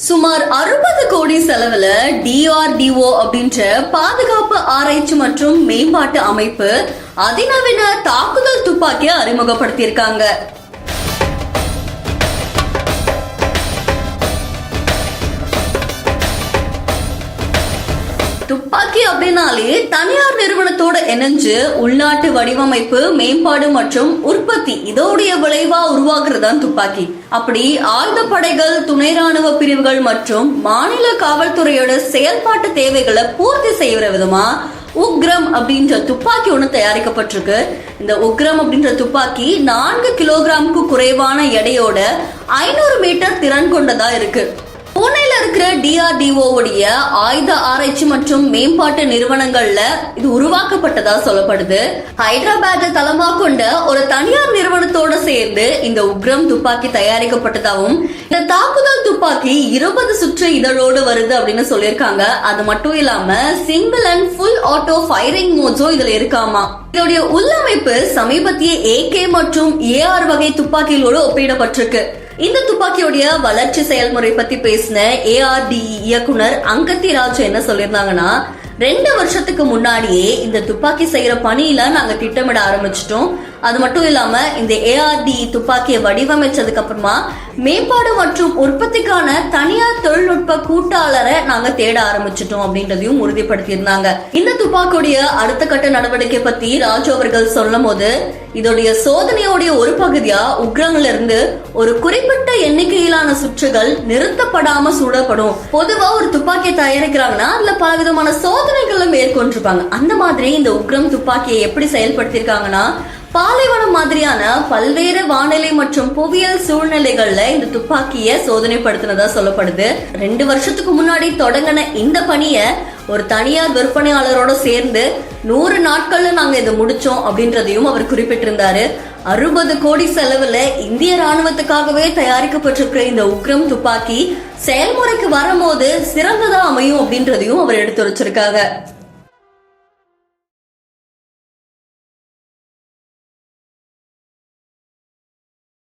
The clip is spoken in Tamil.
சுமார் 60 கோடி செலவுல DRDO அப்படின்ற பாதுகாப்பு ஆராய்ச்சி மற்றும் மேம்பாட்டு அமைப்பு அதிநவீன தாக்குதல் துப்பாக்கியை அறிமுகப்படுத்தியிருக்காங்க. துப்பாக்கி அப்படின்னாலே தனியார் நிறுவனத்தோட இணைஞ்சு உள்நாட்டு வடிவமைப்பு, மேம்பாடு மற்றும் உற்பத்தி இதோடைய விளைவா உருவாக்குறதுதான் துப்பாக்கி. அப்படி ஆயுத படைகள், துணை ராணுவ பிரிவுகள் மற்றும் மாநில காவல்துறையோட செயல்பாட்டு தேவைகளை பூர்த்தி செய்யற விதமா உக்ரம் அப்படின்ற துப்பாக்கி ஒண்ணு தயாரிக்கப்பட்டிருக்கு. இந்த உக்ரம் அப்படின்ற துப்பாக்கி 4 கிலோகிராமுக்கு குறைவான எடையோட 500 மீட்டர் திறன் கொண்டதா இருக்கு. புனேல இருக்கிற DRDO உடைய ஆயுத ஆராய்ச்சி மற்றும் மேம்பாட்டு நிறுவனங்கள்ல இது உருவாக்கப்பட்டதா சொல்லப்படுது. ஹைதராபாத்தை தளமா கொண்ட ஒரு தனியார் நிறுவனத்தோட சேர்ந்து இந்த உக்ரம் துப்பாக்கி தயாரிக்கப்பட்டதாகவும், இந்த தாக்குதல் துப்பாக்கி 20 சுற்று இதழோடு வருது அப்படின்னு சொல்லியிருக்காங்க. அது மட்டும் இல்லாம single and full auto firing மோட்ஸும் இதுல இருக்காமா. இதோடைய உள்ளமைப்பு சமீபத்திய AK மற்றும் AR வகை துப்பாக்கிகளோடு ஒப்பிடப்பட்டிருக்கு. இந்த துப்பாக்கியோடைய வளர்ச்சி செயல்முறை பத்தி பேசின ARDE இயக்குனர் அங்கத்தி ராஜ் என்ன சொல்லியிருந்தாங்கன்னா, 2 வருஷத்துக்கு முன்னாடியே இந்த துப்பாக்கி செய்யற பணியில நாங்க திட்டமிட ஆரம்பிச்சிட்டோம். அது மட்டும் இல்லாம இந்த ARDE துப்பாக்கியை வடிவமைச்சதுக்கு அப்புறமா மேம்பாடு மற்றும் உற்பத்திக்கான தனியார் தொழில்நுட்ப கூட்டாளரை நாங்க தேட ஆரம்பிச்சிட்டோம் அப்படின்றதையும் உறுதிப்படுத்தி இருந்தாங்க. இந்த துப்பாக்கியுடைய அடுத்த கட்ட நடவடிக்கை பத்தி ராஜு அவர்கள் சொல்லும் போது, இதோடைய சோதனையோடைய ஒரு பகுதியா உக்ரங்கள்ல இருந்து ஒரு குறிப்பிட்ட எண்ணிக்கையிலான சுற்றுகள் நிறுத்தப்படாம சுடப்படும். பொதுவா ஒரு துப்பாக்கியை தயாரிக்கிறாங்கன்னா அதுல பல விதமான சோதனைகளை மேற்கொண்டிருப்பாங்க. அந்த மாதிரி இந்த உக்ரம் துப்பாக்கியை எப்படி செயல்படுத்திருக்காங்கன்னா, பாலைவனம் மாதிரியான பல்வேறு வானிலை மற்றும் புவியியல் சூழ்நிலைகள்ல இந்த துப்பாக்கிய சோதனைப்படுத்தினதா சொல்லப்படுது. 2 வருஷத்துக்கு முன்னாடி தொடங்கின இந்த பணிய ஒரு தனியார் விற்பனையாளரோட சேர்ந்து 100 நாட்கள்ல நாங்க இதை முடிச்சோம் அப்படின்றதையும் அவர் குறிப்பிட்டிருந்தாரு. 60 கோடி செலவுல இந்திய ராணுவத்துக்காகவே தயாரிக்கப்பட்டிருக்கிற இந்த உக்ரம் துப்பாக்கி செயல்முறைக்கு வரும்போது சிறந்ததா அமையும் அப்படின்றதையும் அவர் எடுத்துரைச்சிருக்காங்க.